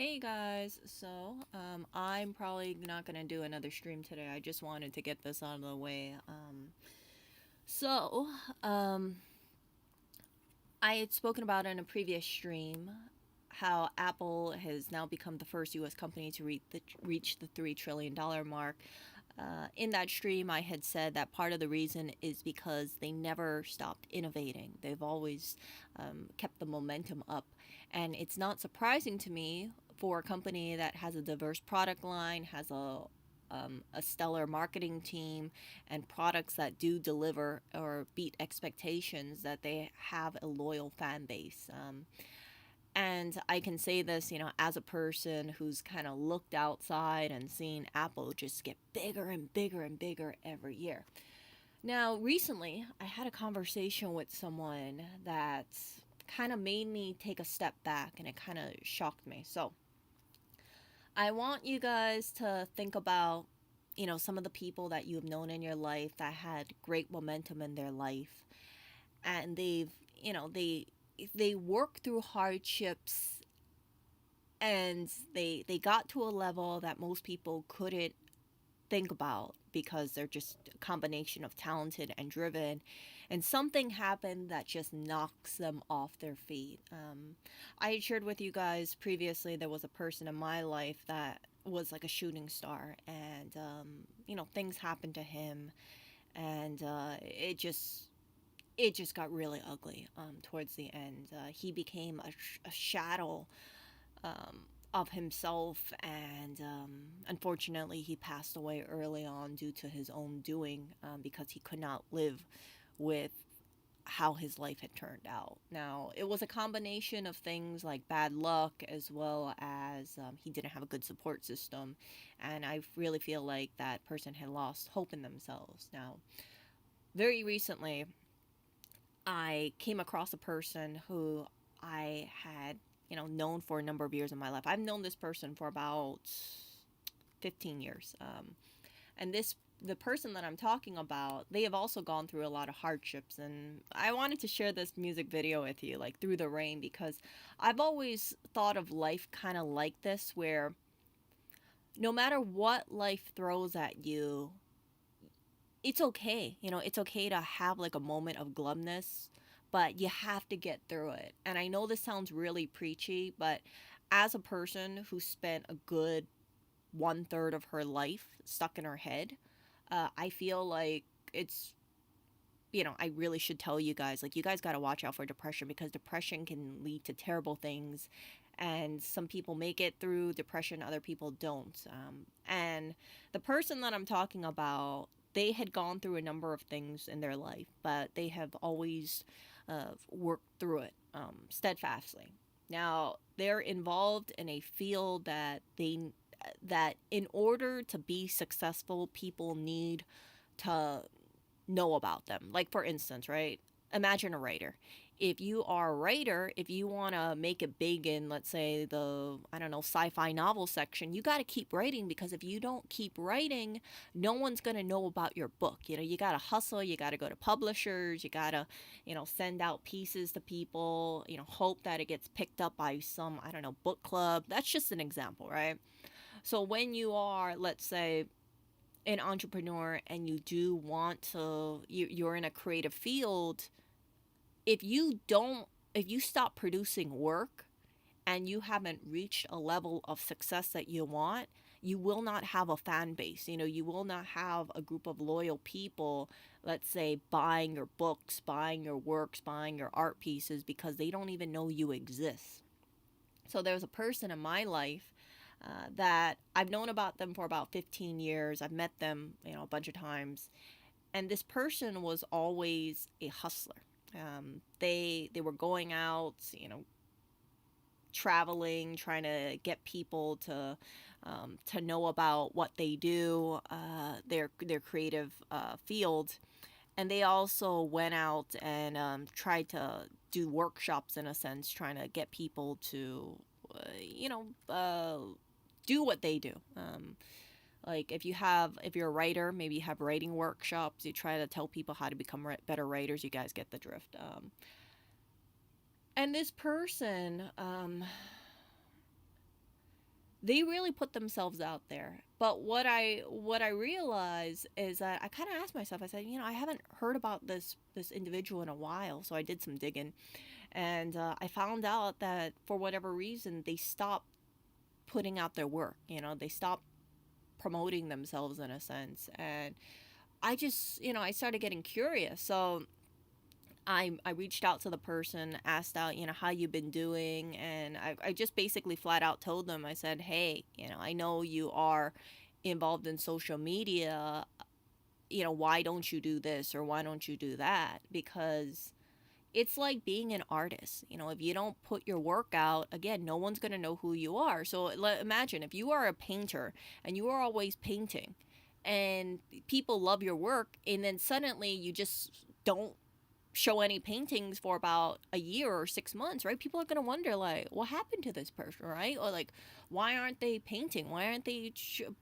Hey guys, I'm probably not gonna do another stream today. I just wanted to get this out of the way. So, um, I had spoken about in a previous stream how Apple has now become the first U.S. company to reach the $3 trillion mark. In that stream, I had said that part of the reason is because they never stopped innovating. They've always kept the momentum up. And it's not surprising to me for a company that has a diverse product line, has a stellar marketing team, and products that do deliver or beat expectations, that they have a loyal fan base. And I can say this, as a person who's kind of looked outside and seen Apple just get bigger and bigger and bigger every year. Now, recently, I had a conversation with someone that kind of made me take a step back and it kind of shocked me. So, I want you guys to think about, some of the people that you've known in your life that had great momentum in their life, and they work through hardships, and they got to a level that most people couldn't think about because they're just a combination of talented and driven, and something happened that just knocks them off their feet. I had shared with you guys previously there was a person in my life that was like a shooting star, and things happened to him, and it just got really ugly towards the end. He became a shadow um, of himself, and unfortunately, he passed away early on due to his own doing, because he could not live with how his life had turned out. Now, it was a combination of things like bad luck, as well as he didn't have a good support system, and I really feel like that person had lost hope in themselves. Now, very recently, I came across a person who I had, known for a number of years in my life. I've known this person for about 15 years. And the person that I'm talking about, they have also gone through a lot of hardships. And I wanted to share this music video with you, like Through the Rain, because I've always thought of life kind of like this, where no matter what life throws at you, it's okay. It's okay to have like a moment of glumness, but you have to get through it. And I know this sounds really preachy, but as a person who spent a good one third of her life stuck in her head, I feel like it's, I really should tell you guys, like, you guys got to watch out for depression, because depression can lead to terrible things. And some people make it through depression, other people don't. And the person that I'm talking about, they had gone through a number of things in their life, but they have always worked through it steadfastly. Now, they're involved in a field that in order to be successful, people need to know about them. Like, for instance, right? Imagine a writer. If you are a writer, if you want to make it big in, let's say, the, I don't know, sci fi novel section, you got to keep writing, because if you don't keep writing, no one's going to know about your book. You got to hustle, you got to go to publishers, you got to, send out pieces to people, hope that it gets picked up by some, I don't know, book club. That's just an example, right? So when you are, let's say, an entrepreneur, and you do want to, you're in a creative field, if you stop producing work and you haven't reached a level of success that you want, you will not have a fan base. You will not have a group of loyal people, let's say, buying your books, buying your works, buying your art pieces, because they don't even know you exist. So there's a person in my life that I've known about them for about 15 years. I've met them, a bunch of times. And this person was always a hustler. They were going out, traveling, trying to get people to know about what they do, their creative field. And they also went out and tried to do workshops, in a sense, trying to get people to, do what they do. Like, if you're a writer, maybe you have writing workshops. You try to tell people how to become better writers. You guys get the drift. And this person, They really put themselves out there. But what I realized is that I kind of asked myself, I said, I haven't heard about this individual in a while. So I did some digging, and I found out that for whatever reason they stopped putting out their work. They stopped promoting themselves in a sense. And I just, I started getting curious. So I reached out to the person, asked out, how you been doing, and I just basically flat out told them, I said, hey, I know you are involved in social media, why don't you do this or why don't you do that? Because it's like being an artist. If you don't put your work out, again, no one's going to know who you are. So imagine if you are a painter and you are always painting and people love your work, and then suddenly you just don't show any paintings for about a year or 6 months, right? People are going to wonder, like, what happened to this person, right? Or like, why aren't they painting? Why aren't they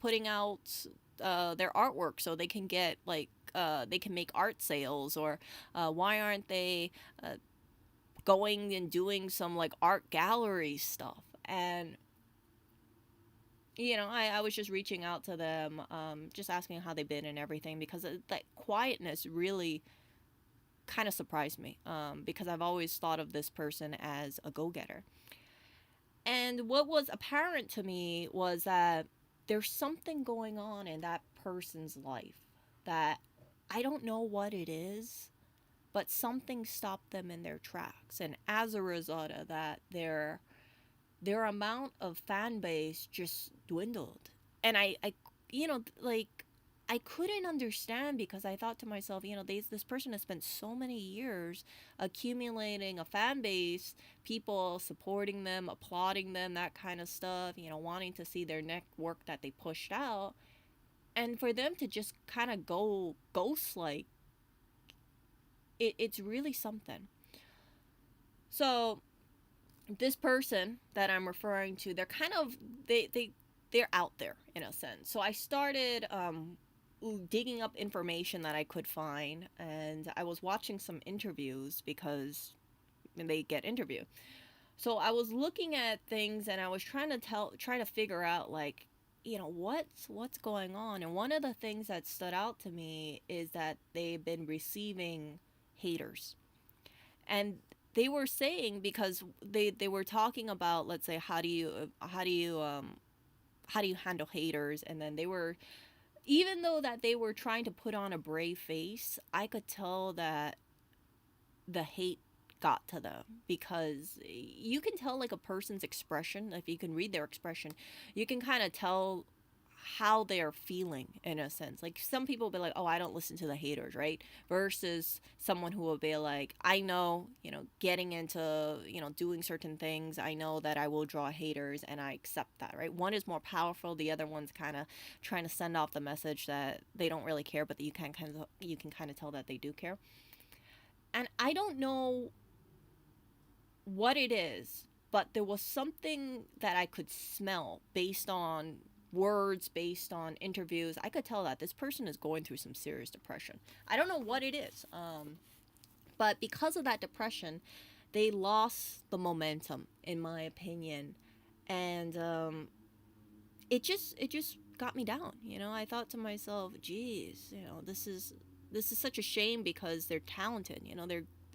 putting out their artwork so they can get like they can make art sales? Or why aren't they uh, going and doing some like art gallery stuff? And I was just reaching out to them, just asking how they've been and everything, because that quietness really kind of surprised me, because I've always thought of this person as a go getter. And what was apparent to me was that there's something going on in that person's life that I don't know what it is, but something stopped them in their tracks. And as a result of that, their amount of fan base just dwindled. And I like I couldn't understand, because I thought to myself, this person has spent so many years accumulating a fan base, people supporting them, applauding them, that kind of stuff, wanting to see their next work that they pushed out. And for them to just kind of go ghost like, it's really something. So this person that I'm referring to, they're kind of they're out there in a sense. So I started digging up information that I could find, and I was watching some interviews because they get interviewed. So I was looking at things and I was try to figure out, like, what's going on. And one of the things that stood out to me is that they've been receiving haters. And they were saying, because they were talking about, let's say, how do you handle haters, and then they were, even though that they were trying to put on a brave face, I could tell that the hate got to them, because you can tell like a person's expression. If you can read their expression, you can kind of tell how they're feeling in a sense. Like some people will be like, "Oh, I don't listen to the haters," right? Versus someone who will be like, "I know, getting into, doing certain things, I know that I will draw haters and I accept that," right? One is more powerful, the other one's kind of trying to send off the message that they don't really care, but you can kind of tell that they do care. And I don't know what it is, but there was something that I could smell based on words, based on interviews. I could tell that this person is going through some serious depression. I don't know what it is, but because of that depression, they lost the momentum, in my opinion, and it just got me down. I thought to myself, "Geez, this is such a shame, because they're talented.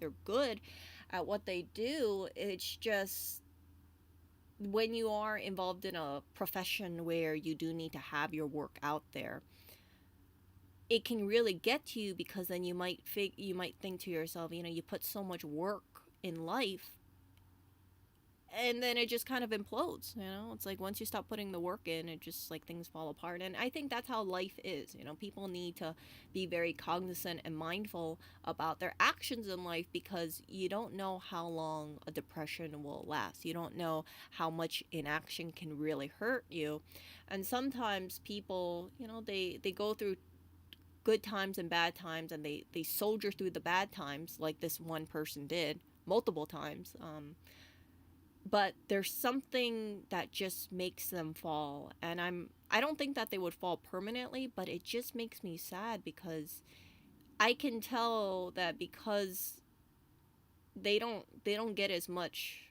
They're good at what they do. It's just when you are involved in a profession where you do need to have your work out there, it can really get to you, because then you might think to yourself, you put so much work in life, and then it just kind of implodes. It's like once you stop putting the work in, it just like things fall apart. And I think that's how life is. People need to be very cognizant and mindful about their actions in life, because you don't know how long a depression will last. You don't know how much inaction can really hurt you. And sometimes people, they go through good times and bad times, and they soldier through the bad times, like this one person did multiple times. But there's something that just makes them fall, and I don't think that they would fall permanently, but it just makes me sad, because I can tell that because they don't get as much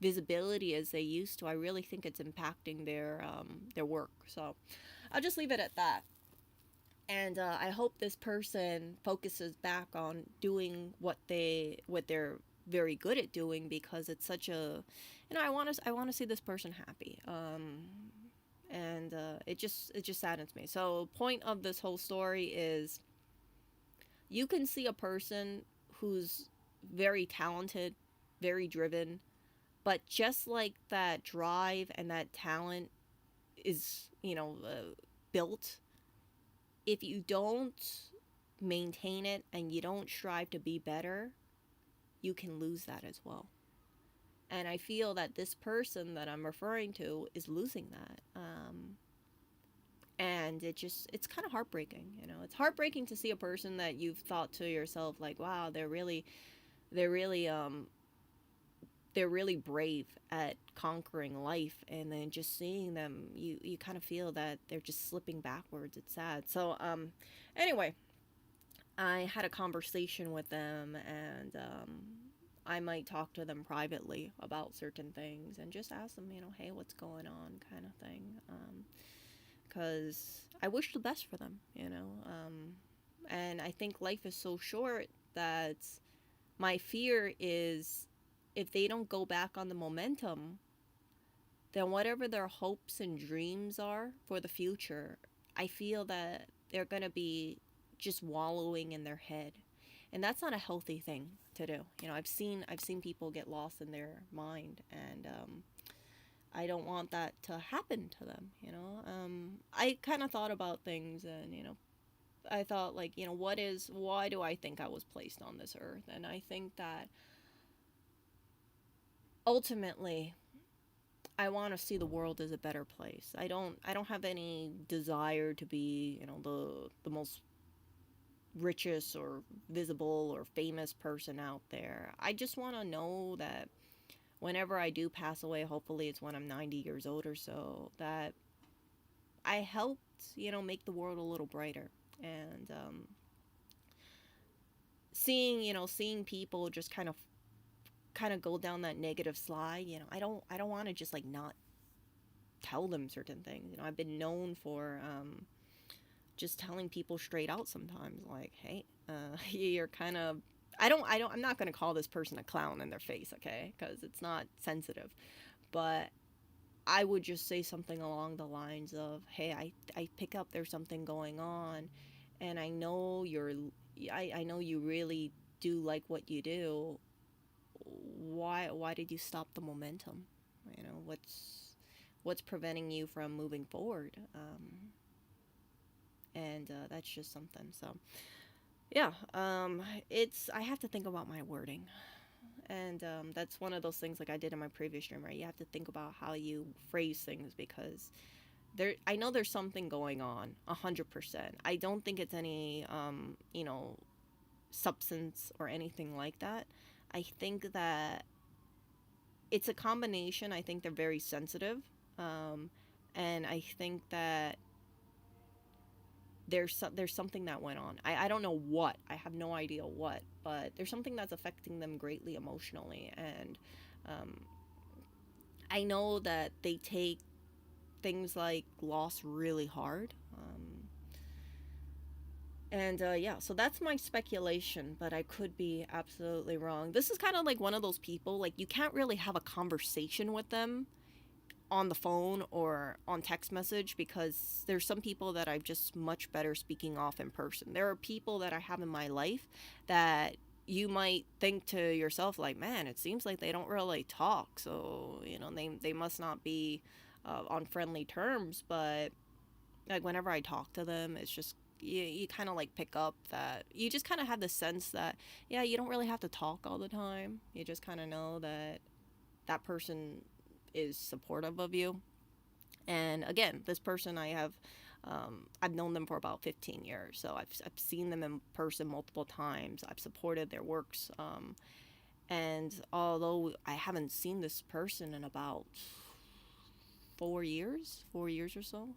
visibility as they used to, I really think it's impacting their work. So I'll just leave it at that. And I hope this person focuses back on doing what they're very good at doing, because it's such a, I want to see this person happy. And it just saddens me. So point of this whole story is, you can see a person who's very talented, very driven, but just like that drive and that talent is, built, if you don't maintain it and you don't strive to be better, you can lose that as well. And I feel that this person that I'm referring to is losing that. And it's kind of heartbreaking. It's heartbreaking to see a person that you've thought to yourself, like, wow, they're really they're really brave at conquering life, and then just seeing them, you kind of feel that they're just slipping backwards. It's sad. So anyway, I had a conversation with them, and I might talk to them privately about certain things and just ask them, hey, what's going on, kind of thing, because I wish the best for them. And I think life is so short that my fear is, if they don't go back on the momentum, then whatever their hopes and dreams are for the future, I feel that they're going to be just wallowing in their head. And that's not a healthy thing to do. I've seen people get lost in their mind, and I don't want that to happen to them. I kind of thought about things, and I thought, like, why do I think I was placed on this earth? And I think that ultimately, I want to see the world as a better place. I don't have any desire to be, the most richest or visible or famous person out there. I just want to know that whenever I do pass away, hopefully it's when I'm 90 years old or so, that I helped, make the world a little brighter. And seeing people just kind of go down that negative slide, I don't want to just, like, not tell them certain things. I've been known for just telling people straight out sometimes, like, hey, you're kind of, I'm not going to call this person a clown in their face, okay, because it's not sensitive, but I would just say something along the lines of, hey, I pick up there's something going on, and I know you really do like what you do. Why did you stop the momentum? What's preventing you from moving forward? And that's just something. So yeah, I have to think about my wording, and that's one of those things, like I did in my previous stream, right? You have to think about how you phrase things, because I know there's something going on, 100%. I don't think it's any substance or anything like that. I think that it's a combination. I think they're very sensitive, and I think that there's something that went on. I don't know what. I have no idea what, but there's something that's affecting them greatly emotionally, and I know that they take things like loss really hard. And yeah, so that's my speculation, but I could be absolutely wrong. This is kind of like one of those people, like, you can't really have a conversation with them on the phone or on text message, because there's some people that I'm just much better speaking off in person. There are people that I have in my life that you might think to yourself, like, man, it seems like they don't really talk, so they must not be on friendly terms. But like, whenever I talk to them, it's just, you kind of like pick up that you just kind of have the sense that, yeah, you don't really have to talk all the time. You just kind of know that that person is supportive of you. And again, this person I've known them for about 15 years, so I've seen them in person multiple times. I've supported their works, and although I haven't seen this person in about 4 years or so,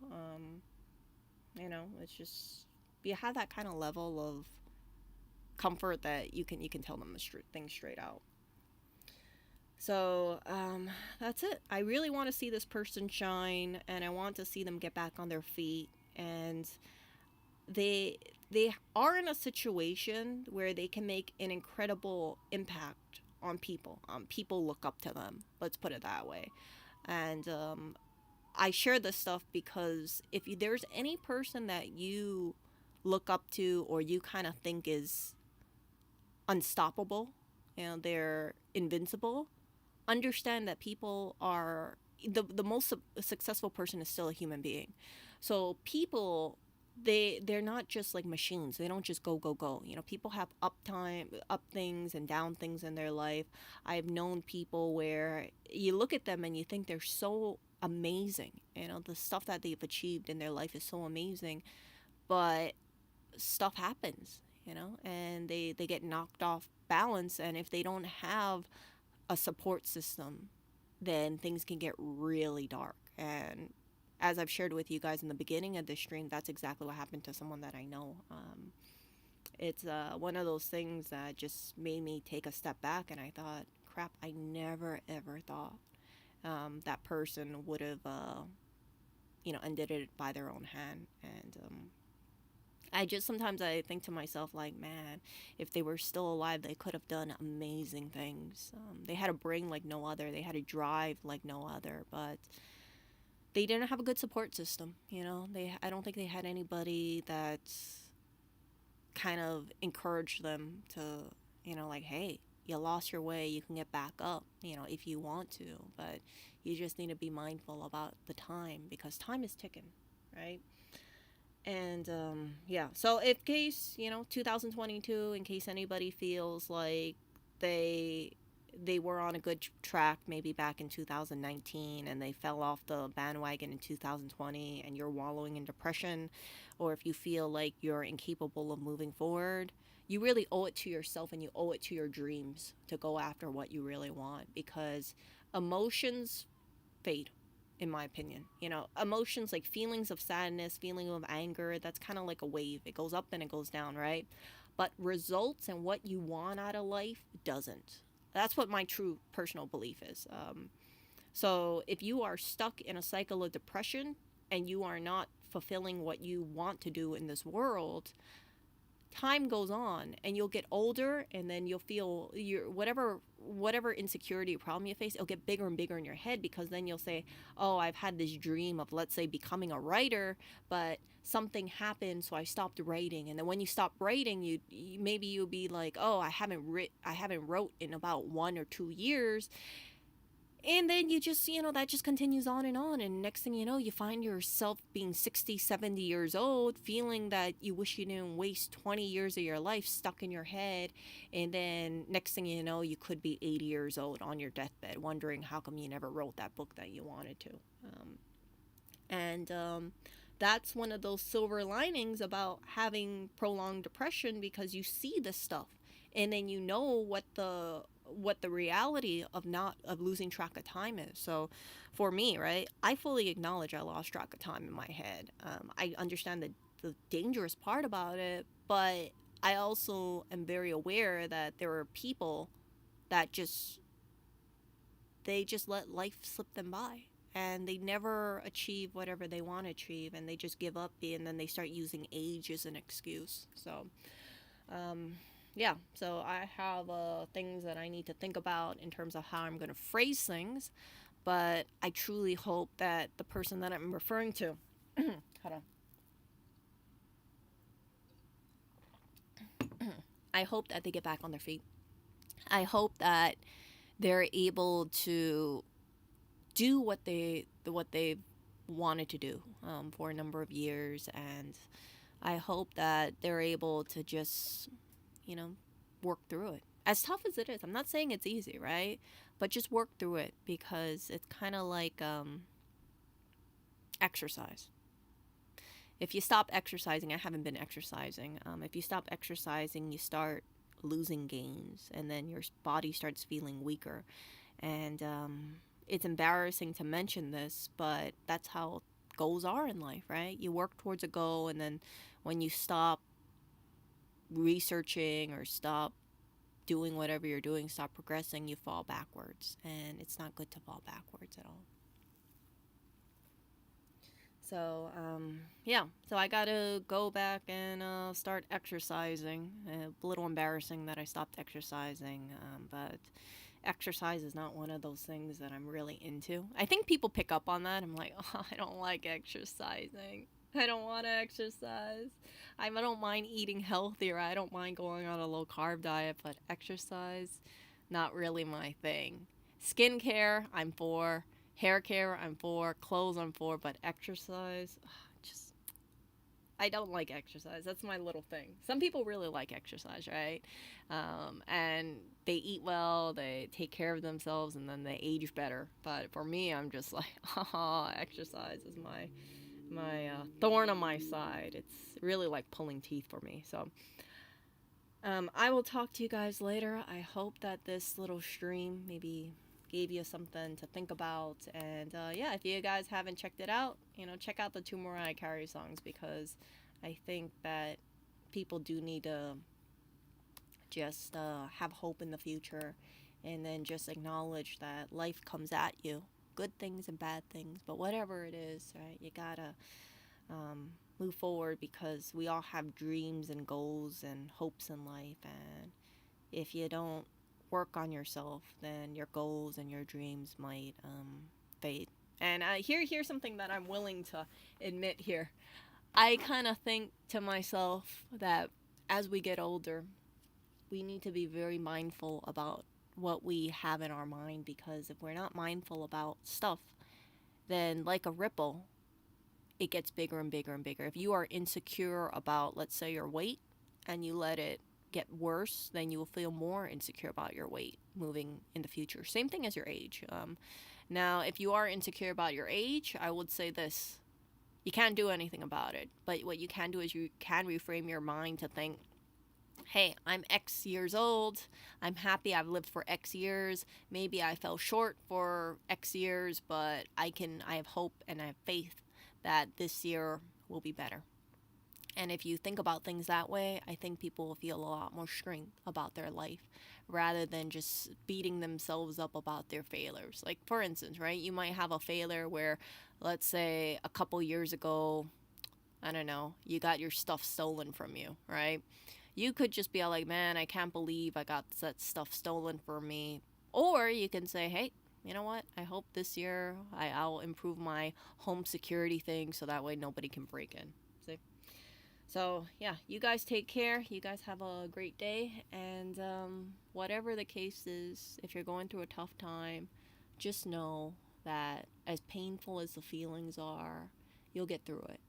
it's just, you have that kind of level of comfort that you can tell them the things straight out. So that's it. I really want to see this person shine, and I want to see them get back on their feet. And they they are in a situation where they can make an incredible impact on people. People look up to them. Let's put it that way. And I share this stuff because if there's any person that you look up to or you kind of think is unstoppable, they're invincible, understand that people are the most successful person is still a human being. So people, they're not just like machines. They don't just go go go. People have up things and down things in their life. I've known people where you look at them and you think they're so amazing. The stuff that they've achieved in their life is so amazing, but stuff happens, and they get knocked off balance. And if they don't have a support system, then things can get really dark. And as I've shared with you guys in the beginning of this stream, that's exactly what happened to someone that I know. It's one of those things that just made me take a step back, and I thought, crap, I never ever thought that person would have, ended it by their own hand. And I just sometimes I think to myself, like, man, if they were still alive, they could have done amazing things. They had a brain like no other. They had a drive like no other, but they didn't have a good support system. I don't think they had anybody that kind of encouraged them to, like, hey, you lost your way, you can get back up, if you want to, but you just need to be mindful about the time because time is ticking, right? And yeah, so in case 2022, in case anybody feels like they they were on a good track maybe back in 2019 and they fell off the bandwagon in 2020 and you're wallowing in depression, or if you feel like you're incapable of moving forward, you really owe it to yourself and you owe it to your dreams to go after what you really want, because emotions fade, in my opinion. Emotions like feelings of sadness, feeling of anger, that's kind of like a wave. It goes up and it goes down, right? But results and what you want out of life doesn't. That's what my true personal belief is. So if you are stuck in a cycle of depression and you are not fulfilling what you want to do in this world, time goes on and you'll get older, and then you'll feel your whatever insecurity or problem you face, it'll get bigger and bigger in your head, because then you'll say, oh, I've had this dream of, let's say, becoming a writer, but something happened so I stopped writing. And then when you stop writing, maybe you'll be like, oh, I haven't wrote in about 1 or 2 years. And then you just, that just continues on. And next thing you know, you find yourself being 60, 70 years old, feeling that you wish you didn't waste 20 years of your life stuck in your head. And then next thing you know, you could be 80 years old on your deathbed, wondering how come you never wrote that book that you wanted to. And that's one of those silver linings about having prolonged depression, because you see this stuff and then you know what the reality of losing track of time is. So for me, right, I fully acknowledge I lost track of time in my head. I understand the dangerous part about it, but I also am very aware that there are people that they just let life slip them by, and they never achieve whatever they want to achieve, and they just give up, and then they start using age as an excuse. So um, yeah, so I have things that I need to think about in terms of how I'm going to phrase things, but I truly hope that the person that I'm referring to, hold on, I hope that they get back on their feet. I hope that they're able to do what they wanted to do for a number of years, and I hope that they're able to just, you know, work through it. As tough as it is, I'm not saying it's easy, right? But just work through it, because it's kind of like exercise. If you stop exercising, I haven't been exercising. If you stop exercising, you start losing gains, and then your body starts feeling weaker. And it's embarrassing to mention this, but that's how goals are in life, right? You work towards a goal, and then when you stop researching or stop doing whatever you're doing, stop progressing, you fall backwards. And it's not good to fall backwards at all. So, yeah. So I gotta go back and start exercising. A little embarrassing that I stopped exercising, but exercise is not one of those things that I'm really into. I think people pick up on that. I'm like, oh, I don't like exercising. I don't want to exercise. I don't mind eating healthier. I don't mind going on a low carb diet, but exercise, not really my thing. Skincare, I'm for. Hair care, I'm for. Clothes, I'm for. But exercise, just I don't like exercise. That's my little thing. Some people really like exercise, right? And they eat well, they take care of themselves, and then they age better. But for me, I'm just like, oh, exercise is my thorn on my side. It's really like pulling teeth for me. So I will talk to you guys later. I hope that this little stream maybe gave you something to think about. And yeah, if you guys haven't checked it out, check out the two Mariah Carey songs, because I think that people do need to just have hope in the future, and then just acknowledge that life comes at you, good things and bad things, but whatever it is, right, you gotta move forward, because we all have dreams and goals and hopes in life. And if you don't work on yourself, then your goals and your dreams might fade. And here's something that I'm willing to admit here. I kind of think to myself that as we get older, we need to be very mindful about what we have in our mind, because if we're not mindful about stuff, then like a ripple, it gets bigger and bigger and bigger. If you are insecure about, let's say, your weight, and you let it get worse, then you will feel more insecure about your weight moving in the future. Same thing as your age. Now, if you are insecure about your age, I would say this. You can't do anything about it. But what you can do is you can reframe your mind to think, hey, I'm X years old. I'm happy I've lived for X years. Maybe I fell short for X years, but I have hope and I have faith that this year will be better. And if you think about things that way, I think people will feel a lot more strength about their life, rather than just beating themselves up about their failures. Like, for instance, right, you might have a failure where, let's say, a couple years ago, I don't know, you got your stuff stolen from you, right? You could just be like, man, I can't believe I got that stuff stolen from me. Or you can say, hey, you know what? I hope this year I'll improve my home security thing, so that way nobody can break in. See? So, yeah, you guys take care. You guys have a great day. And whatever the case is, if you're going through a tough time, just know that as painful as the feelings are, you'll get through it.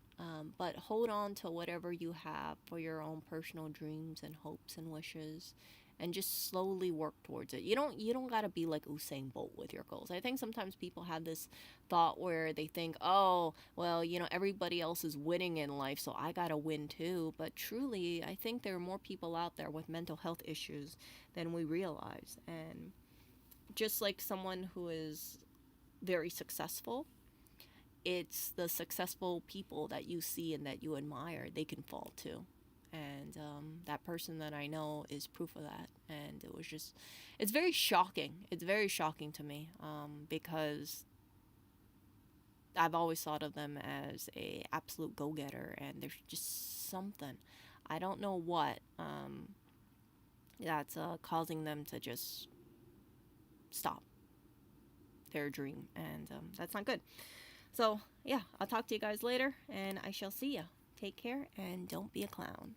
But hold on to whatever you have for your own personal dreams and hopes and wishes, and just slowly work towards it. You don't gotta be like Usain Bolt with your goals. I think sometimes people have this thought where they think, oh, well, everybody else is winning in life, so I gotta win too. But truly, I think there are more people out there with mental health issues than we realize. And just like someone who is very successful, it's the successful people that you see and that you admire, they can fall too. And that person that I know is proof of that. And it's very shocking. It's very shocking to me, because I've always thought of them as a absolute go-getter, and there's just something, I don't know what, that's causing them to just stop their dream. And that's not good. So, yeah, I'll talk to you guys later, and I shall see ya. Take care, and don't be a clown.